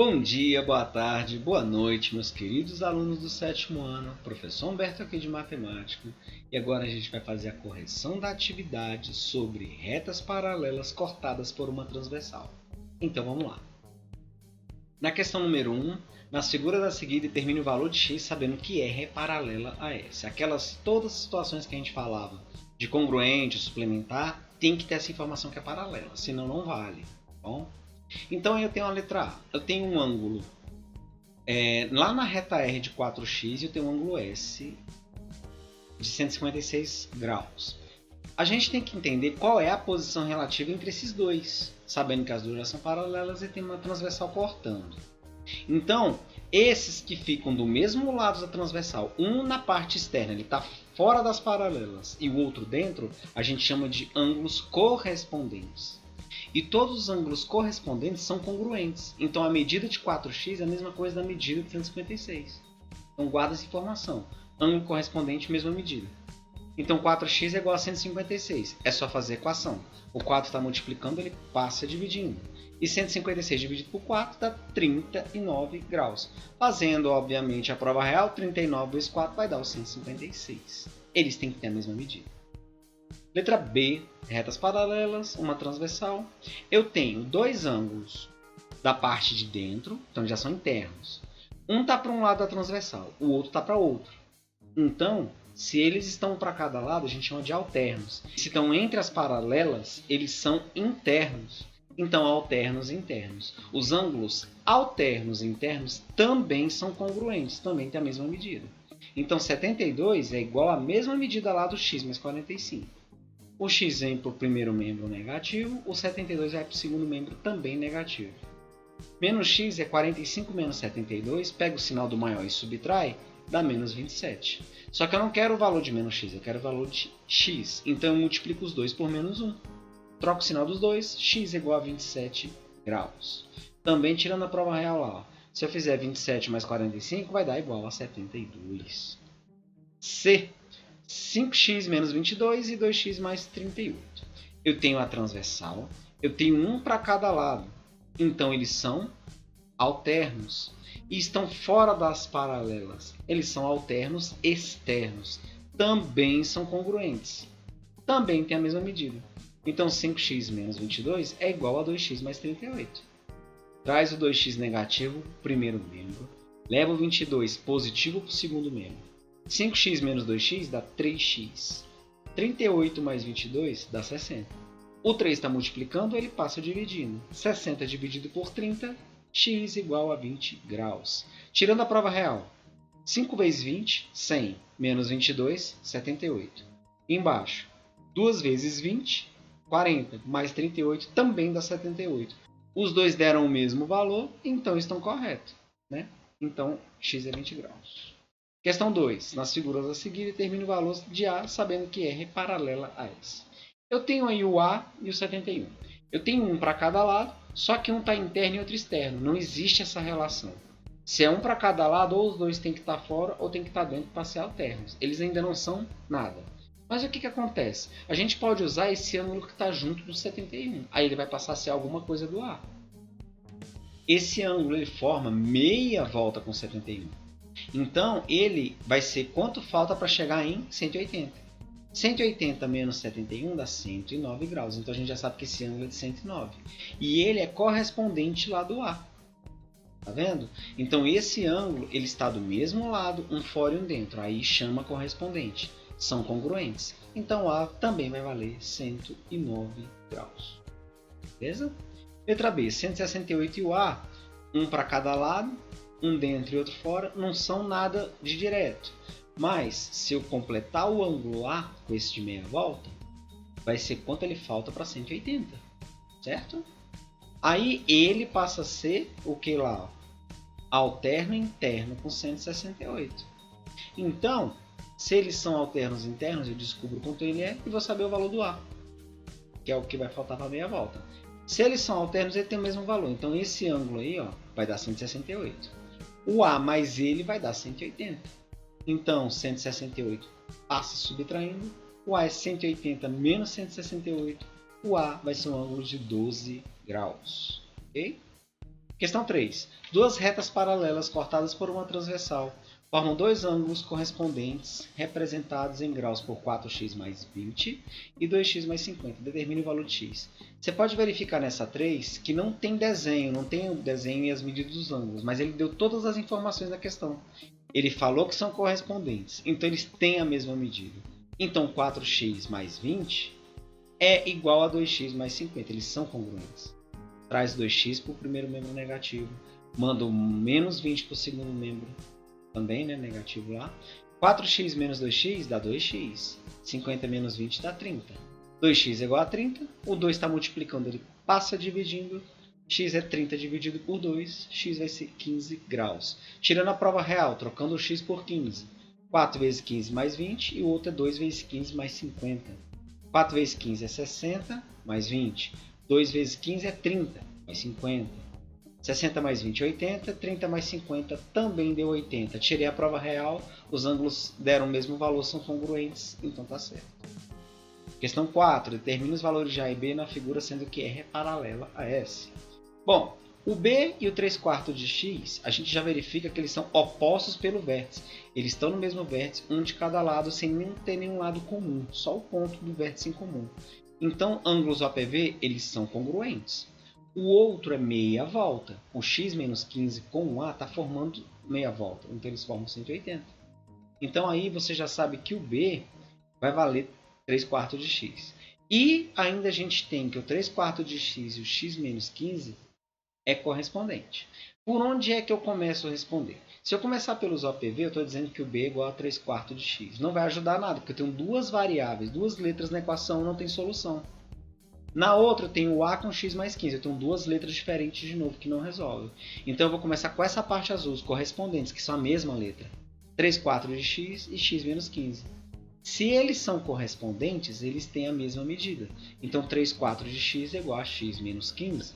Bom dia, boa tarde, boa noite, meus queridos alunos do sétimo ano. Professor Humberto aqui de Matemática. E agora a gente vai fazer a correção da atividade sobre retas paralelas cortadas por uma transversal. Então vamos lá. Na questão número 1, nas figuras a seguir determine o valor de x sabendo que R é paralela a S. Todas as situações que a gente falava de congruente, suplementar, tem que ter essa informação que é paralela, senão não vale. Bom? Então eu tenho a letra A, eu tenho um ângulo lá na reta R de 4x eu tenho um ângulo S de 156 graus. A gente tem que entender qual é a posição relativa entre esses dois, sabendo que as duas já são paralelas e tem uma transversal cortando. Então, esses que ficam do mesmo lado da transversal, um na parte externa, ele está fora das paralelas, e o outro dentro, a gente chama de ângulos correspondentes. E todos os ângulos correspondentes são congruentes. Então a medida de 4x é a mesma coisa da medida de 156. Então guarda essa informação. Ângulo correspondente, mesma medida. Então 4x é igual a 156. É só fazer a equação. O 4 está multiplicando, ele passa dividindo. E 156 dividido por 4 dá 39 graus. Fazendo, obviamente, a prova real, 39 vezes 4 vai dar os 156. Eles têm que ter a mesma medida. Letra B, retas paralelas, uma transversal. Eu tenho dois ângulos da parte de dentro, então já são internos. Um está para um lado da transversal, o outro está para outro. Então, se eles estão para cada lado, a gente chama de alternos. Se estão entre as paralelas, eles são internos. Então, alternos e internos. Os ângulos alternos e internos também são congruentes, também têm a mesma medida. Então, 72 é igual à mesma medida lá do x mais 45. O x vem para o primeiro membro negativo, o 72 vai para o segundo membro também negativo. Menos x é 45 menos 72, pega o sinal do maior e subtrai, dá menos 27. Só que eu não quero o valor de menos x, eu quero o valor de x. Então eu multiplico os dois por menos 1. Troco o sinal dos dois, x é igual a 27 graus. Também tirando a prova real lá. Se eu fizer 27 mais 45, vai dar igual a 72. C. 5x menos 22 e 2x mais 38. Eu tenho a transversal, eu tenho um para cada lado, então eles são alternos e estão fora das paralelas. Eles são alternos externos, também são congruentes, também tem a mesma medida. Então 5x menos 22 é igual a 2x mais 38. Traz o 2x negativo para o primeiro membro, leva o 22 positivo para o segundo membro. 5x menos 2x dá 3x. 38 mais 22 dá 60. O 3 está multiplicando, ele passa dividindo. 60 dividido por 30, x igual a 20 graus. Tirando a prova real. 5 vezes 20, 100. Menos 22, 78. Embaixo, 2 vezes 20, 40. Mais 38 também dá 78. Os dois deram o mesmo valor, então estão corretos, né? Então, x é 20 graus. Questão 2. Nas figuras a seguir, determine o valor de A, sabendo que R é paralela a S. Eu tenho aí o A e o 71. Eu tenho um para cada lado, só que um está interno e outro externo. Não existe essa relação. Se é um para cada lado, ou os dois têm que estar fora ou têm que estar dentro para ser alternos. Eles ainda não são nada. Mas o que acontece? A gente pode usar esse ângulo que está junto do 71. Aí ele vai passar a ser alguma coisa do A. Esse ângulo ele forma meia volta com 71. Então, ele vai ser quanto falta para chegar em 180. 180 menos 71 dá 109 graus. Então, a gente já sabe que esse ângulo é de 109. E ele é correspondente lá do A. Tá vendo? Então, esse ângulo ele está do mesmo lado, um fora e um dentro. Aí chama correspondente. São congruentes. Então, A também vai valer 109 graus. Beleza? Letra B. 168 e o A, um para cada lado. Um dentro e outro fora, não são nada de direto. Mas, se eu completar o ângulo A com esse de meia volta, vai ser quanto ele falta para 180, certo? Aí ele passa a ser o que lá? Alterno interno com 168. Então, se eles são alternos internos, eu descubro quanto ele é e vou saber o valor do A, que é o que vai faltar para meia volta. Se eles são alternos, ele tem o mesmo valor. Então, esse ângulo aí vai dar 168. O A mais ele vai dar 180. Então, 168 passa subtraindo. O A é 180 menos 168. O A vai ser um ângulo de 12 graus. Ok? Questão 3. Duas retas paralelas cortadas por uma transversal formam dois ângulos correspondentes representados em graus por 4x mais 20 e 2x mais 50. Determine o valor de x. Você pode verificar nessa 3 que não tem o desenho e as medidas dos ângulos, mas ele deu todas as informações da questão. Ele falou que são correspondentes, então eles têm a mesma medida. Então 4x mais 20 é igual a 2x mais 50, eles são congruentes. Traz 2x para o primeiro membro negativo, manda o menos 20 para o segundo membro, também negativo lá. 4x menos 2x dá 2x, 50 menos 20 dá 30. 2x é igual a 30, o 2 está multiplicando, ele passa dividindo, x é 30 dividido por 2, x vai ser 15 graus. Tirando a prova real, trocando o x por 15. 4 vezes 15 mais 20 e o outro é 2 vezes 15 mais 50. 4 vezes 15 é 60 mais 20. 2 vezes 15 é 30 mais 50. 60 mais 20 é 80, 30 mais 50 também deu 80. Tirei a prova real, os ângulos deram o mesmo valor, são congruentes, então está certo. Questão 4. Determine os valores de A e B na figura, sendo que R é paralela a S. Bom, o B e o 3/4 de x, a gente já verifica que eles são opostos pelo vértice. Eles estão no mesmo vértice, um de cada lado, sem ter nenhum lado comum, só o ponto do vértice em comum. Então, ângulos OPV, eles são congruentes. O outro é meia volta. O x menos 15 com o A está formando meia volta, então eles formam 180. Então aí você já sabe que o B vai valer 3/4 de x. E ainda a gente tem que o 3/4 de x e o x menos 15 é correspondente. Por onde é que eu começo a responder? Se eu começar pelos OPV, eu estou dizendo que o B é igual a 3/4 de x. Não vai ajudar nada, porque eu tenho duas variáveis, duas letras na equação, não tem solução. Na outra eu tenho o A com x mais 15, eu tenho duas letras diferentes de novo que não resolvem. Então eu vou começar com essa parte azul, os correspondentes, que são a mesma letra. 3/4 de x e x menos 15. Se eles são correspondentes, eles têm a mesma medida. Então 3/4 de x é igual a x menos 15.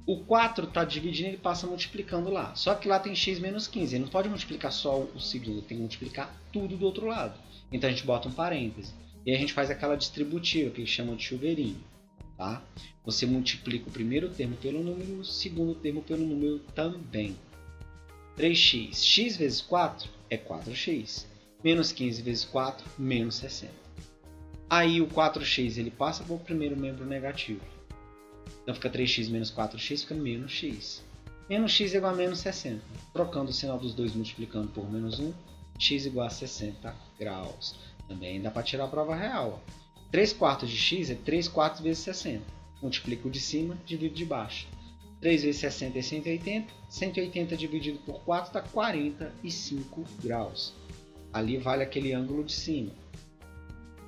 O 4 está dividindo, ele passa multiplicando lá. Só que lá tem x menos 15. Ele não pode multiplicar só o segundo, tem que multiplicar tudo do outro lado. Então a gente bota um parêntese. E a gente faz aquela distributiva, que eles chamam de chuveirinho. Tá? Você multiplica o primeiro termo pelo número, o segundo termo pelo número também. 3x. X vezes 4 é 4x. Menos 15 vezes 4, menos 60. Aí o 4x ele passa para o primeiro membro negativo. Então fica 3x menos 4x, fica menos x. Menos x é igual a menos 60. Trocando o sinal dos dois multiplicando por menos 1, x igual a 60 graus. Também dá para tirar a prova real. 3/4 de x é 3/4 vezes 60. Multiplico o de cima, divido de baixo. 3 vezes 60 é 180. 180 dividido por 4 dá 45 graus. Ali vale aquele ângulo de cima.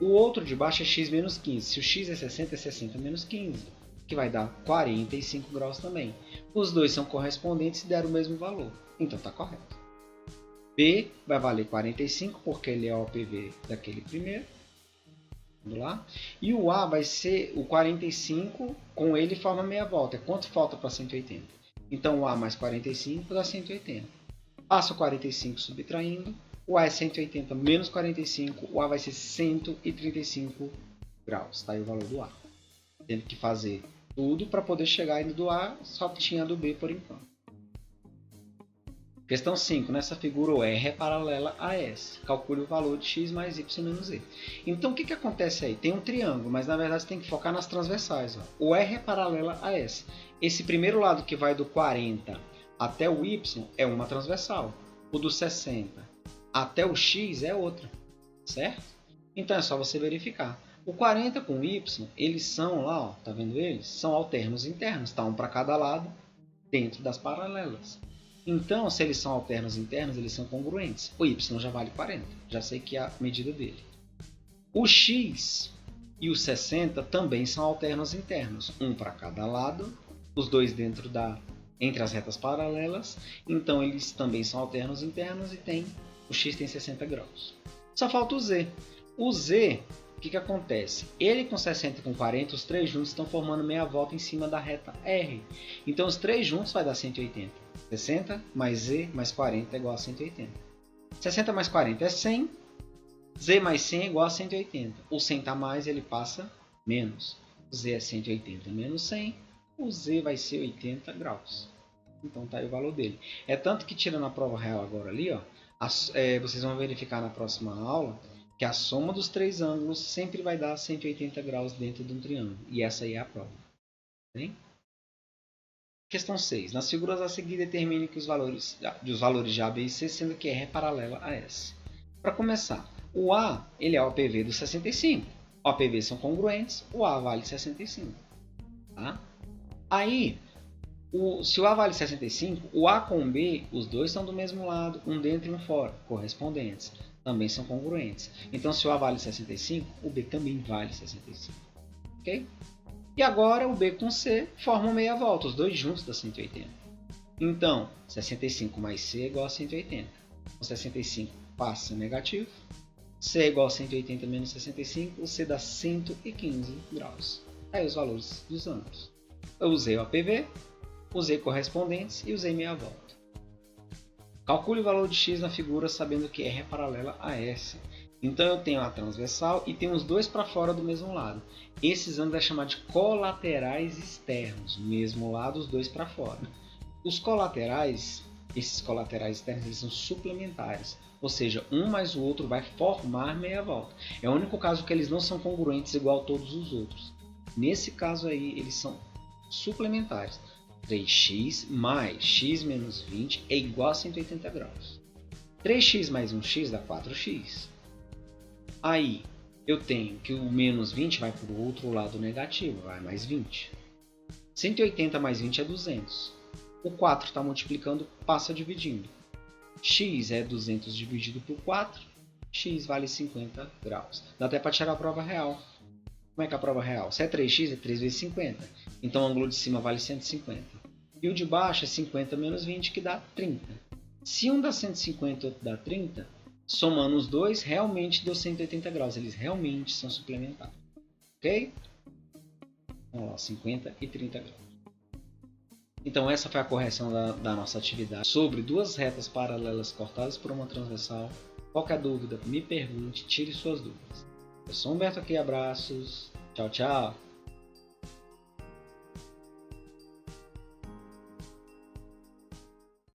O outro de baixo é x menos 15. Se o x é 60 menos 15. Que vai dar 45 graus também. Os dois são correspondentes e deram o mesmo valor. Então está correto. B vai valer 45, porque ele é o OPV daquele primeiro. Vamos lá. E o A vai ser o 45, com ele forma meia volta. Quanto falta para 180? Então o A mais 45 dá 180. Passa o 45 subtraindo. O A é 180 menos 45. O A vai ser 135 graus. Está aí o valor do A. Tendo que fazer tudo para poder chegar ainda do A, só tinha do B por enquanto. Questão 5. Nessa figura o R é paralela a S. Calcule o valor de x mais y menos z. Então o que acontece aí? Tem um triângulo, mas na verdade você tem que focar nas transversais. Ó. O R é paralela a S. Esse primeiro lado que vai do 40 até o y é uma transversal. O do 60 até o x é outra. Certo? Então é só você verificar. O 40 com o y, eles são lá, ó, tá vendo eles? São alternos internos. Tá um para cada lado dentro das paralelas. Então, se eles são alternos internos, eles são congruentes. O y já vale 40, já sei que é a medida dele. O x e o 60 também são alternos internos, um para cada lado, os dois entre as retas paralelas. Então, eles também são alternos internos e o x tem 60 graus. Só falta o z. O z, o que acontece? Ele com 60 e com 40, os três juntos estão formando meia volta em cima da reta R. Então, os três juntos vai dar 180. 60 mais z mais 40 é igual a 180. 60 mais 40 é 100. Z mais 100 é igual a 180. O 100 está mais, ele passa menos. Z é 180 menos 100. o Z vai ser 80 graus. Então tá aí o valor dele. É tanto que tirando a prova real agora ali, ó, vocês vão verificar na próxima aula que a soma dos três ângulos sempre vai dar 180 graus dentro de um triângulo. E essa aí é a prova. Bem? Questão 6. Nas figuras a seguir, determine que os valores de A, B e C, sendo que R é paralela a S. Para começar, o A ele é o OPV do 65. O OPV são congruentes, o A vale 65. Tá? Aí, se o A vale 65, o A com o B, os dois são do mesmo lado, um dentro e um fora, correspondentes. Também são congruentes. Então, se o A vale 65, o B também vale 65. Ok? E agora, o B com C formam meia volta, os dois juntos dá 180. Então, 65 mais C é igual a 180. O 65 passa negativo. C é igual a 180 menos 65, o C dá 115 graus. Aí os valores dos ângulos. Eu usei o APV, usei correspondentes e usei meia volta. Calcule o valor de x na figura sabendo que R é paralela a S. Então eu tenho a transversal e tenho os dois para fora do mesmo lado. Esses ângulos é chamado de colaterais externos. Mesmo lado, os dois para fora. Os colaterais, esses colaterais externos, eles são suplementares. Ou seja, um mais o outro vai formar meia volta. É o único caso que eles não são congruentes igual a todos os outros. Nesse caso aí, eles são suplementares. 3x mais x menos 20 é igual a 180 graus. 3x mais 1x dá 4x. Aí, eu tenho que o menos 20 vai para o outro lado negativo, vai mais 20. 180 mais 20 é 200. O 4 está multiplicando, passa dividindo. X é 200 dividido por 4, x vale 50 graus. Dá até para tirar a prova real. Como é que é a prova real? Se é 3x, é 3 vezes 50. Então o ângulo de cima vale 150. E o de baixo é 50 menos 20, que dá 30. Se um dá 150 e outro dá 30, somando os dois, realmente deu 180 graus. Eles realmente são suplementares. Ok? Vamos lá, 50 e 30 graus. Então essa foi a correção da nossa atividade sobre duas retas paralelas cortadas por uma transversal. Qualquer dúvida, me pergunte, tire suas dúvidas. Eu sou Humberto aqui, abraços. Tchau, tchau.